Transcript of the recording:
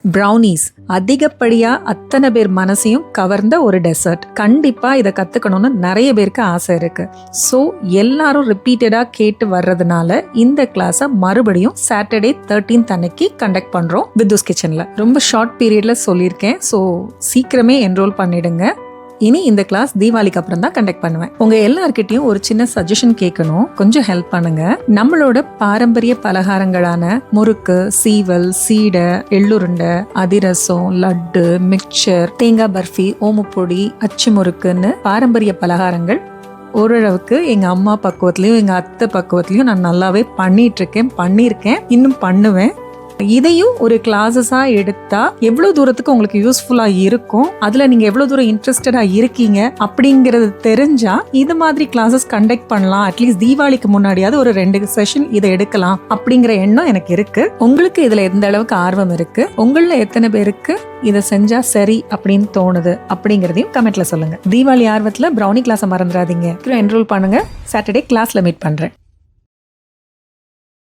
Brownies அதிகப்படியா அத்தனை பேர் மனசையும் கவர்ந்த ஒரு டெசர்ட். கண்டிப்பா இதை கத்துக்கணும்னு நிறைய பேருக்கு ஆசை இருக்கு. ஸோ எல்லாரும் ரிப்பீட்டடா கேட்டு வர்றதுனால இந்த கிளாஸை மறுபடியும் சாட்டர்டே 13th அன்னைக்கு கண்டக்ட் பண்றோம் வித்துஸ் கிச்சன்ல. ரொம்ப ஷார்ட் பீரியட்ல சொல்லியிருக்கேன். ஸோ சீக்கிரமே என்ரோல் பண்ணிடுங்க. இனி இந்த கிளாஸ் தீபாவளிக்கு அப்புறம் தான் கண்டக்ட் பண்ணுவேன். உங்க எல்லார்கிட்டயும் ஒரு சின்ன சஜஷன் கேட்கணும், கொஞ்சம் ஹெல்ப் பண்ணுங்க. நம்மளோட பாரம்பரிய பலகாரங்களான முறுக்கு, சீவல், சீடை, எள்ளுருண்டை, அதிரசம், லட்டு, மிக்சர், தேங்காய் பர்ஃபி, ஓமப்பொடி, அச்சு முறுக்குன்னு பாரம்பரிய பலகாரங்கள் ஓரளவுக்கு எங்க அம்மா பக்குவத்திலையும் எங்க அத்தை பக்குவத்திலையும் நான் நல்லாவே பண்ணியிருக்கேன், இன்னும் பண்ணுவேன். இதையும் ஒரு கிளாஸஸா எடுத்தா எவ்வளவு தூரத்துக்கு உங்களுக்கு யூஸ்ஃபுல்லா இருக்கும், அதுல நீங்க எவ்வளவு தூரம் இன்ட்ரெஸ்டடா இருக்கீங்க அப்படிங்கறது தெரிஞ்சா இது மாதிரி கிளாஸஸ் கண்டக்ட் பண்ணலாம். அட்லீஸ்ட் தீபாவளிக்கு முன்னாடியாவது ஒரு 2 செஷன் இதை எடுக்கலாம் அப்படிங்கிற எண்ணம் எனக்கு இருக்கு. உங்களுக்கு இதுல எந்த அளவுக்கு ஆர்வம் இருக்கு, உங்கள எத்தனை பேருக்கு இதை செஞ்சா சரி அப்படின்னு தோணுது அப்படிங்கறதையும் கமெண்ட்ல சொல்லுங்க. தீபாவளி ஆர்வத்துல ப்ரௌனி கிளாஸை மறந்துடாதீங்க. என்ரோல் பண்ணுங்க. சாட்டர்டே கிளாஸ்ல மீட் பண்றேன்.